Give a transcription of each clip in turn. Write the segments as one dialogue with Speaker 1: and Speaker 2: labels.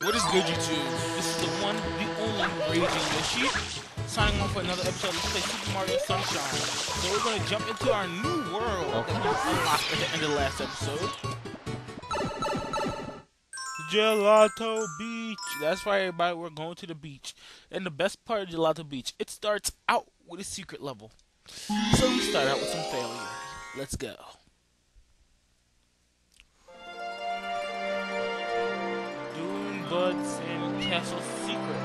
Speaker 1: What is good, YouTube? This is the one, the only RagingYoshi, signing on for another episode of Let's Play Super Mario Sunshine. So we're gonna jump into our new world that we unlocked at the end of the last episode. Gelato Beach. That's right, everybody. We're going to the beach. And the best part of Gelato Beach, it starts out with a secret level. So we start out with some failure. Let's go. Bud's and Castle secret.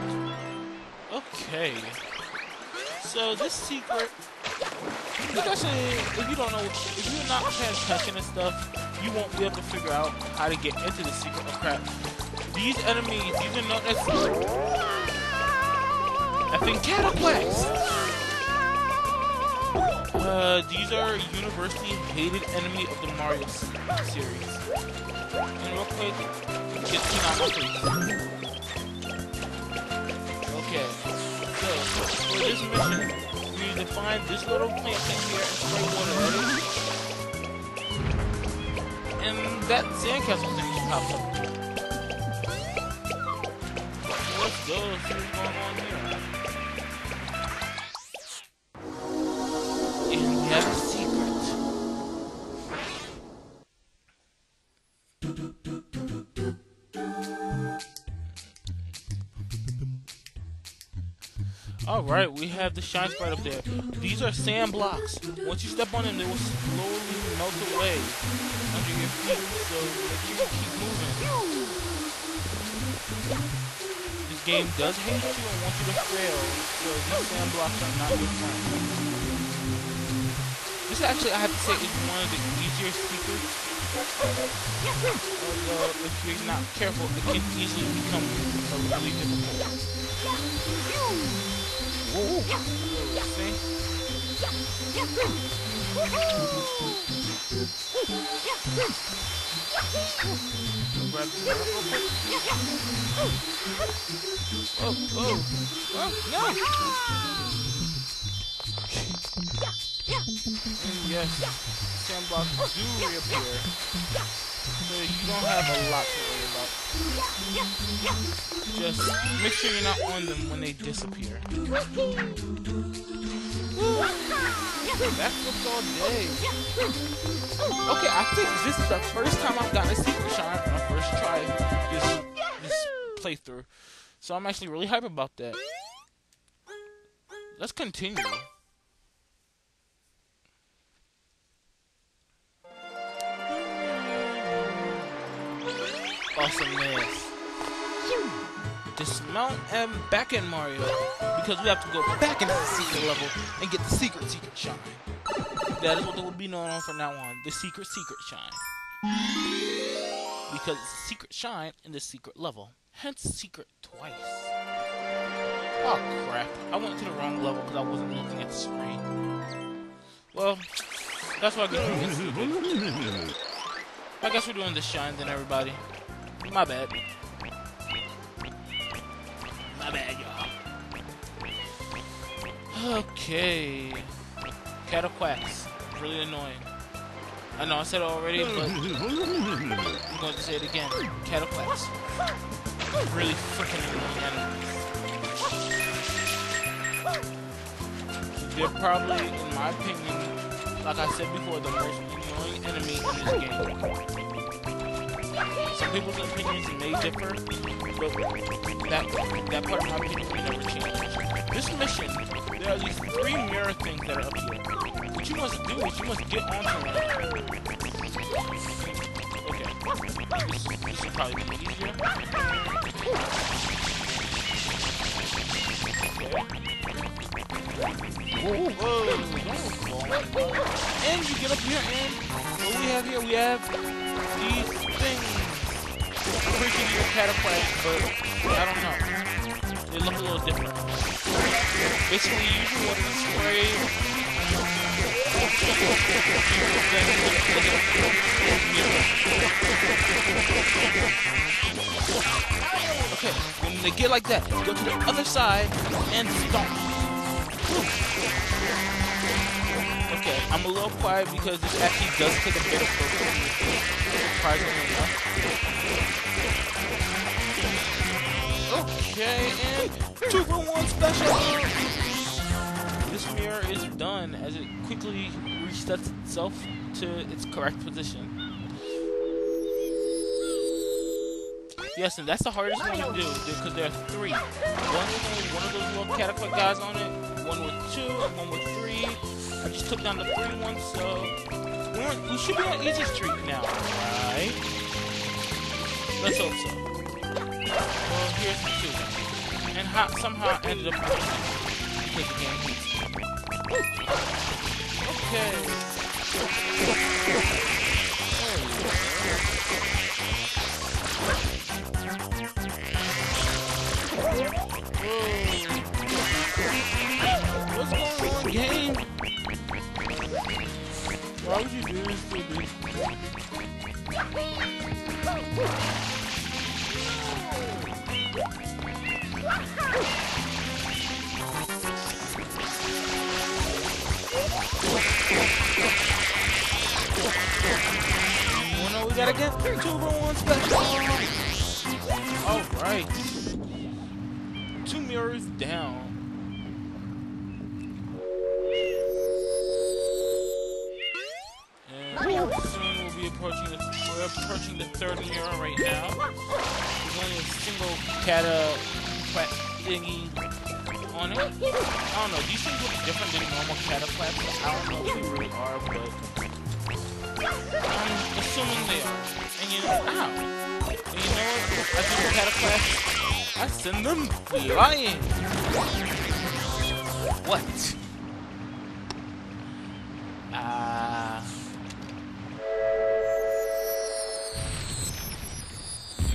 Speaker 1: Okay. So this secret, if you don't know, if you're not paying attention and stuff, you won't be able to figure out how to get into the secret. Oh crap. These enemies, these are known as effing cataplexs. These are a universally hated enemy of the Mario series. And real quick, get seen on my face. Okay, so for this mission, we need to find this little plant thing here and spray water at it. And that sandcastle thing just pops up. So let's go, see what's going on here. And we have a secret. Alright, we have the shine sprite up there. These are sand blocks. Once you step on them, they will slowly melt away under your feet, so make sure you keep moving. This game does hate you and wants you to fail, so these sand blocks are not your friend. This actually, I have to say, is one of the easier secrets. Although, if you're not careful, it can easily become really difficult. Whoa. See? Grab this real quick. Oh, no! And yes, sandblocks do reappear, so you don't have a lot to worry about. Just make sure you're not on them when they disappear. Backflips all day. Okay, I think this is the first time I've gotten a secret shine on my first try this playthrough. So I'm actually really hyped about that. Let's continue. Awesomeness. Dismount and back in Mario, because we have to go back into the secret level and get the secret shine. That is what it will be known on from now on, the secret shine. Because it's a secret shine in the secret level, hence secret twice. Oh crap, I went to the wrong level because I wasn't looking at the screen. Well, that's what I get. I guess we're doing the shine then, everybody. My bad. My bad, y'all. Okay. Cataquacks. Really annoying. I know I said it already, but I'm going to say it again. Cataquacks. Really freaking annoying enemies. They're probably, in my opinion, like I said before, the most annoying enemy in this game. Some people's opinions may differ, but that part of my opinion will never change. This mission, there are these 3 mirror things that are up here. What you must do is you must get onto them. Okay, this will probably be easier. Okay. Whoa. And you get up here and what we have here, we have these things. Freaking your catapult, but I don't know. They look a little different. Basically, you use your water to spray. Okay, when they get like that, go to the other side and stomp. Okay, I'm a little quiet because this actually does take a bit of focus. Surprisingly enough. Okay, and 2-for-1 special! This mirror is done as it quickly resets itself to its correct position. Yes, and that's the hardest one to do, because there are 3. One of those little caterpillar guys on it, one with 2, and one with 3. I just took down the 3 ones, so we should be on easy streak now, right? Let's hope so. Well, here's the 2. And somehow I ended up because the game beats me. Okay. What's going on, game? Why would you do this to me? Oh no, we gotta get 2-for-1 special. Alright. 2 mirrors down. And soon we'll be approaching the 3rd mirror right now. There's only a single catapult thingy on it. I don't know, these things look different than normal catapults. I don't know if they really are, but I'm assuming they are. And you know, ow! And you know what? I do catapults. I send them flying. What?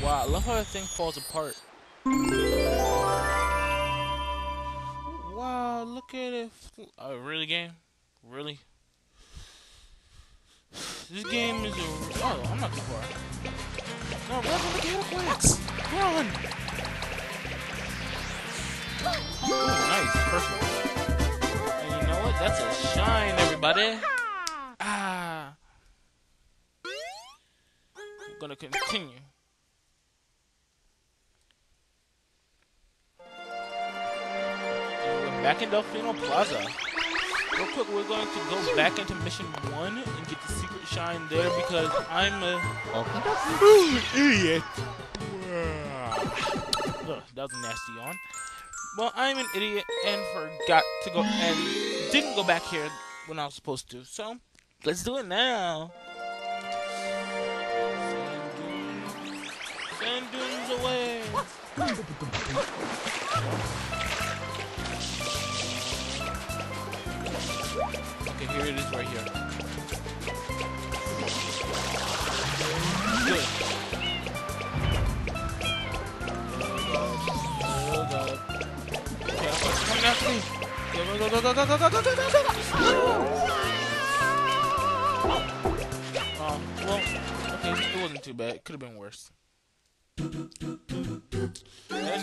Speaker 1: Wow, I love how that thing falls apart. Wow, look at it. Really, game? Really? This game is a... Oh, I'm not too far. No, run from the catapults! Run! Oh, nice. Perfect. And you know what? That's a shine, everybody. I'm gonna continue. Back in Delfino Plaza. Real quick, we're going to go back into Mission 1 and get the secret shine there because I'm a idiot. Ugh, that was a nasty yawn. Well, I'm an idiot and forgot to go and didn't go back here when I was supposed to. So, let's do it now. Sand dunes away. Okay, here it is right here. Good. Oh god. Okay, I'm coming after me. Go. Well, okay, it wasn't too bad. It could have been worse. And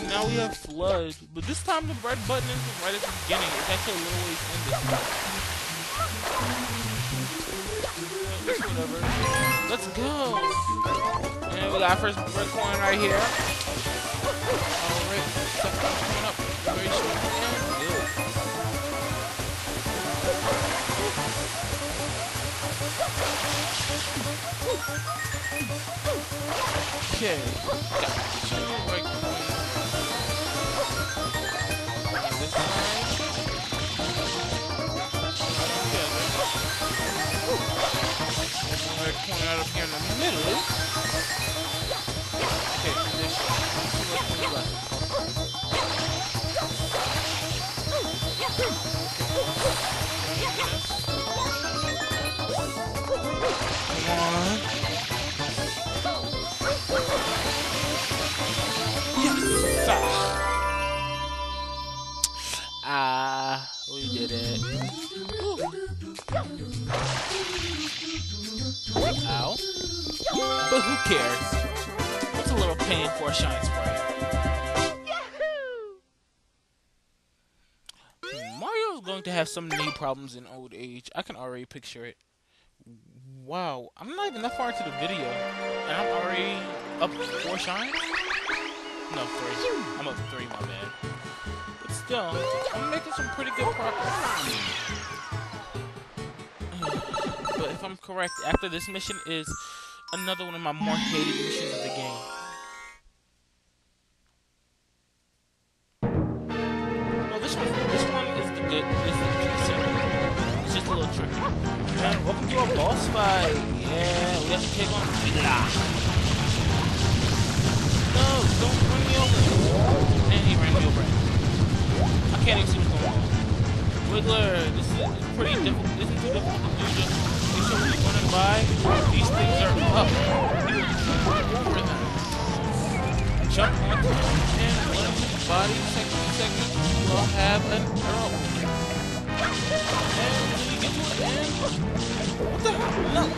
Speaker 1: now we have Flood, but this time the red button isn't right at the beginning. It's actually a little ways in this time. Whatever. Let's go. And we got our first red coin right here. Alright, second one coming up very soon. And good. Okay, got 2 red coins. And this time, red coin right up here in the middle. Okay, this 2 red coins left. Come on. We did it. Woo. Ow. But who cares? What's a little pain for a shine sprite? Mario's going to have some knee problems in old age. I can already picture it. Wow, I'm not even that far into the video, and I'm already up 4 shines? No, 3. I'm up 3, my bad. But still, I'm making some pretty good progress. But if I'm correct, after this mission is another one of my more hated missions of the game. Well, this one is the good. This is pretty simple. It's just a little tricky. And welcome to our boss fight. Yeah, we have to take on Gelato. No, don't run me over. And he ran me over. I can't even see what's going on. Wiggler, this is pretty difficult. This is too difficult to do. Just make sure when you're running by, these things are up. You jump over them. Jump onto them and let them hit the body. Second, you'll have an arrow. And when you get to the end, what the hell?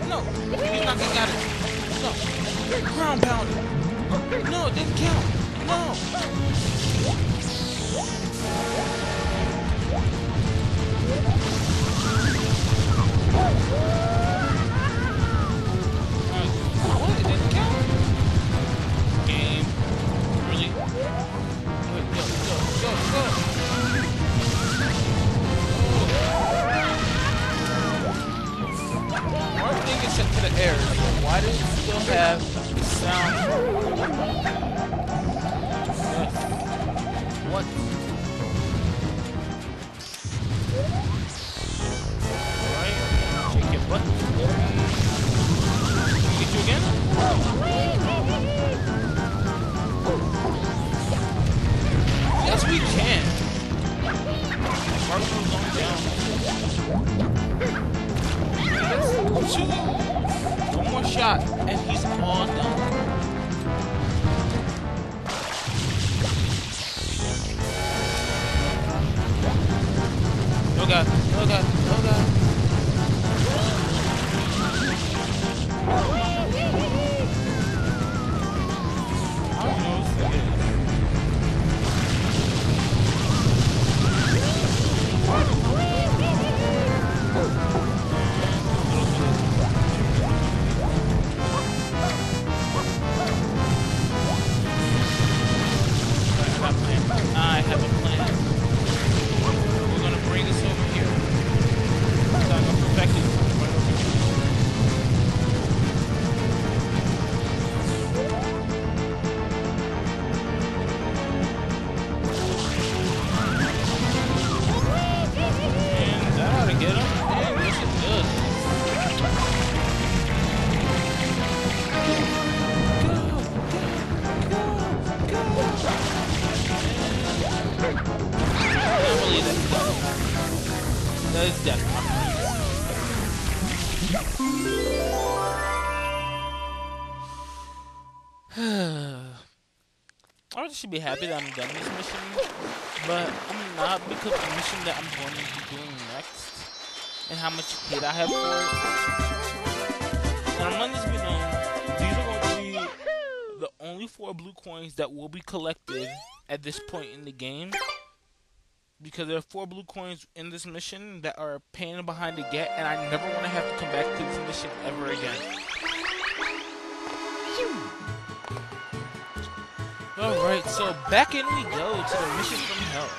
Speaker 1: No. He's not gonna get it. No. Ground pounder. No, it didn't count. No. What? It didn't count? Game. Really? Wait, go. Everything is set to the air. Why does it still have the sound? What? Alright, shake your butt. Can we get you again? Yes, we can. Marco's going down. That's 2. One more shot, and he's all done. Oh god. I don't know what this is. I have a plan. We're gonna bring this over here. I'm gonna perfect it right over here. And that ought to get him. And this is good. That is definitely. I should be happy that I'm done this mission, but I'm not because of the mission that I'm going to be doing next and how much hate I have for it. And I'm letting this be known, these are going to be the only 4 blue coins that will be collected at this point in the game. Because there are 4 blue coins in this mission that are a pain behind to get, and I never want to have to come back to this mission ever again. Alright, so back in we go to the mission from hell.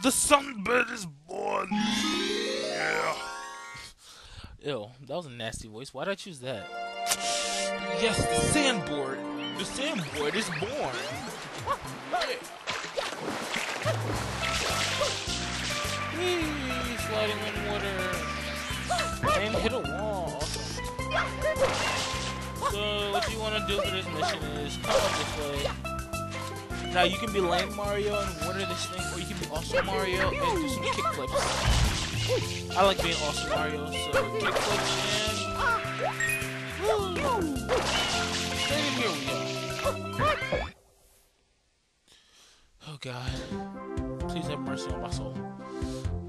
Speaker 1: The sunbird is born! Yeah! Ew, that was a nasty voice. Why did I choose that? Yes, the sandboard! The sandboard is born! Whee! Sliding in water. And hit a wall. So, what you want to do for this mission is come up this way. Now, you can be lame Mario and water this thing, or you can be awesome Mario and do some kickflips. I like being awesome Mario, so kickflips and... Woo! And here we go. Oh god. Please have mercy on my soul.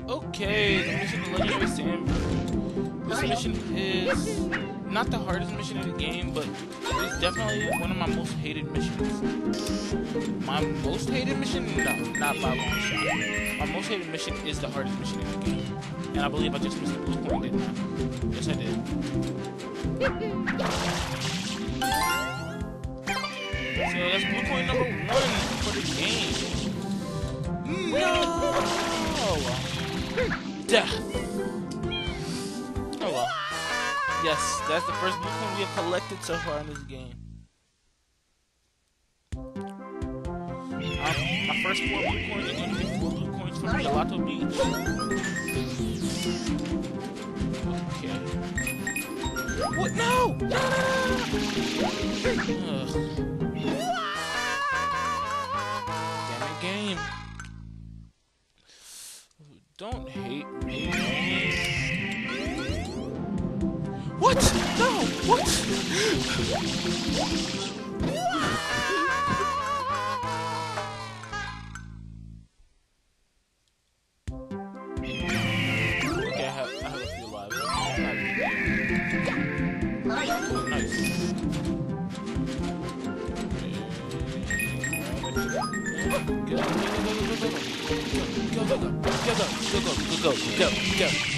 Speaker 1: Okay, the mission is Legendary Sandbird. This mission is not the hardest mission in the game, but it's definitely one of my most hated missions. My most hated mission? No, not by a long shot. My most hated mission is the hardest mission in the game. And I believe I just missed the blue coin, didn't I? Yes, I did. So that's blue coin number 1 for the game. No! Death. Oh well. Yes, that's the first blue coin we have collected so far in this game. My first 4 blue coins are going to be 4 blue coins from Gelato Beach. Okay. What? No! No! Damn it, game. Don't hate me. What? No! What? Okay, I have a few lives. Nice.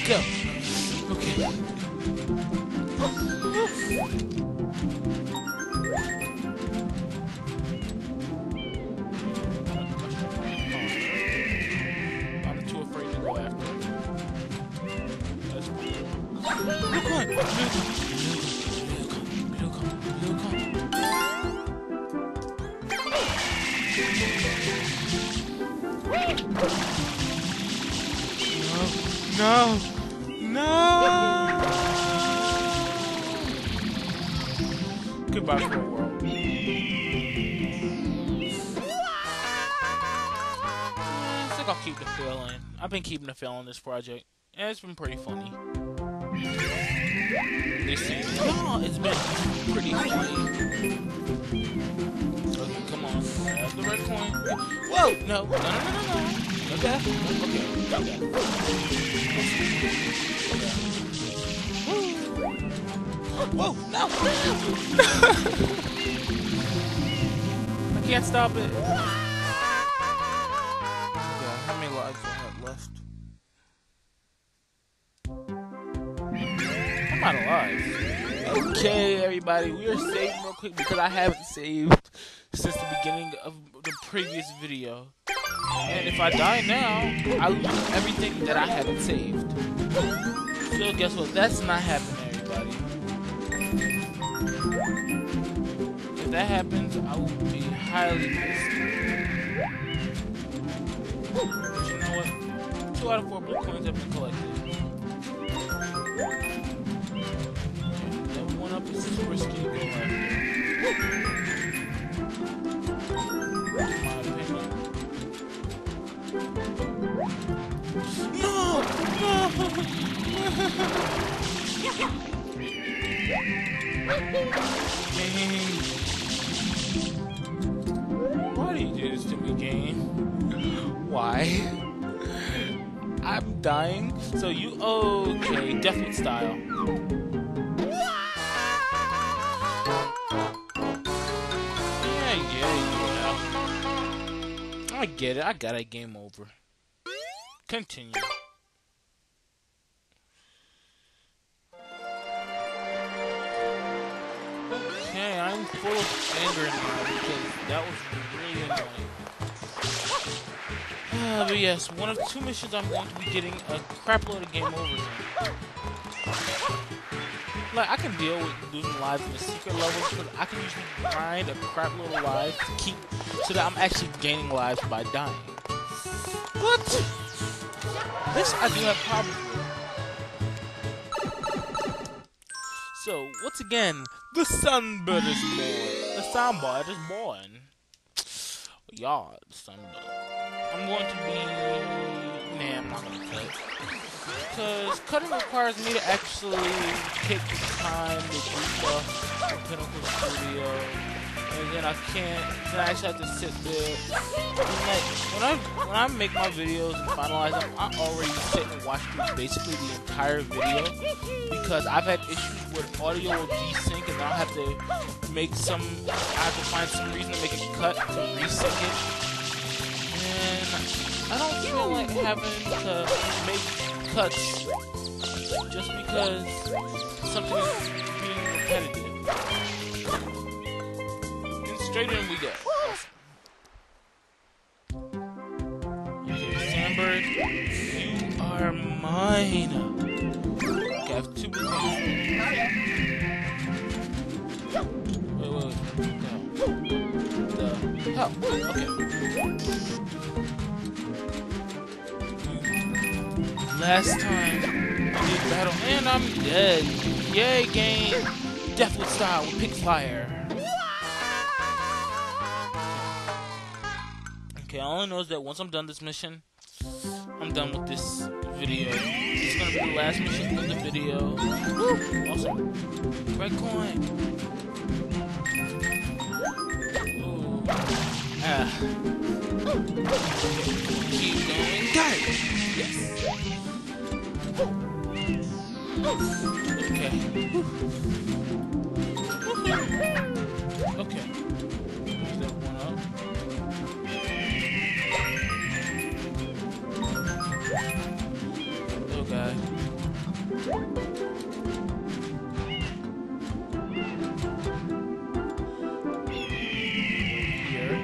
Speaker 1: Go. Okay. I'm too afraid to go after it. That's fine. Look on! No! Goodbye for a world. I think I'll keep the feeling. I've been keeping the feeling on this project, and it's been pretty funny. It's been pretty funny. Okay, come on. Grab the red coin. Whoa! No. Okay. Whoa! No! I can't stop it. Yeah, how many lives do I have left? I'm out of lives. Okay, everybody, we are saving real quick because I haven't saved since the beginning of the previous video. And if I die now, I lose everything that I haven't saved. So guess what? That's not happening, everybody. If that happens, I will be highly pissed. But you know what? 2 out of 4 blue coins have been collected. That 1 up is too risky to go after. No! Why do you do this to me, game? Why? I'm dying, so you okay? Deathwood style. I get it. I got a game over. Continue. Okay, I'm full of anger now because that was really annoying. But yes, one of 2 missions I'm going to be getting a crap load of game overs in. Like, I can deal with losing lives in the secret levels, but I can usually grind a crap load of lives to keep so that I'm actually gaining lives by dying. But this I do have problems with. So, once again, the sunbird is born. The sunbird is born. Yeah, the sunbird. I'm going to be... Nah, I'm not going to cut. Because cutting requires me to actually take the time to do stuff on Pinnacle Studio and then I can't. Then I actually have to sit there. And like when I make my videos and finalize them, I already sit and watch through basically the entire video because I've had issues with audio will desync, and I'll have to make some. I have to find some reason to make a cut to resync it, and I don't feel like having to make cuts just because something is being repetitive. And straight in we go. Okay, Sandbird, you are mine. Okay, I have 2 blue coins. Wait. The hell? Okay. Last time I did battle, and I'm dead. Yay, game! Death with style with Pink Fire. Okay, all I know is that once I'm done this mission, I'm done with this video. It's gonna be the last mission of the video. Woo! Awesome. Red coin. Ooh. Ah. Keep going. Got it! Yes. Okay. Okay. There's that one up. Oh god. Here.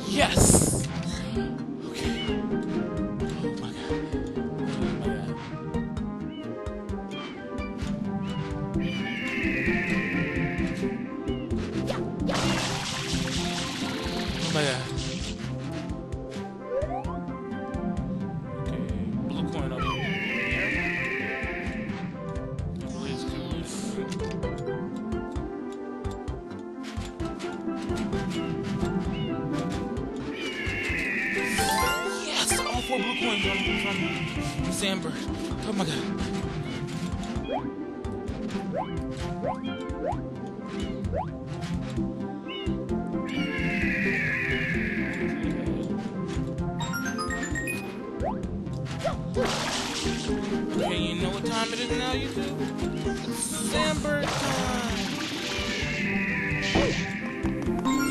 Speaker 1: Yes! Okay. Oh my god. Oh my god. Okay. Blue coin up here. Please come loose. Yes! All 4 blue coins on Sandbird. Oh my god. Okay, you know what time it is now, YouTube? It's Sandbird time!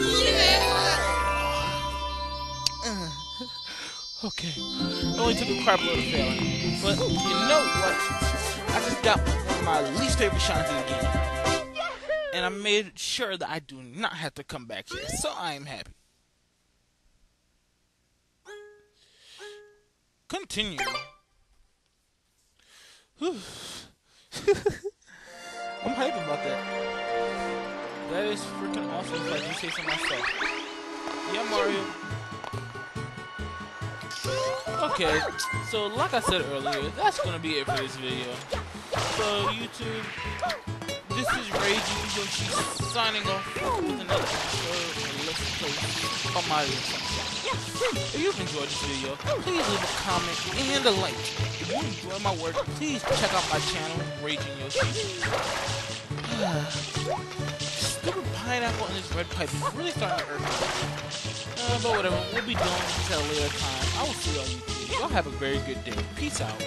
Speaker 1: Yeah! Okay. It only took a crap load of failing. But you know what? I just got one of my least favorite shines in the game. And I made sure that I do not have to come back here. So I am happy. Continue. I'm hyped about that. That is freaking awesome if I do say so myself. Yeah, Mario. Okay, so like I said earlier, that's gonna be it for this video. So YouTube, this is RagingYoshi signing off with another episode of Let's Play Super Mario Sunshine. If you've enjoyed this video, please leave a comment and a like. If you enjoy my work, please check out my channel, RagingYoshi. Stupid pineapple and this red pipe is really starting to irk me. But whatever, we'll be doing this at a later time. I will see y'all YouTube. Y'all have a very good day. Peace out.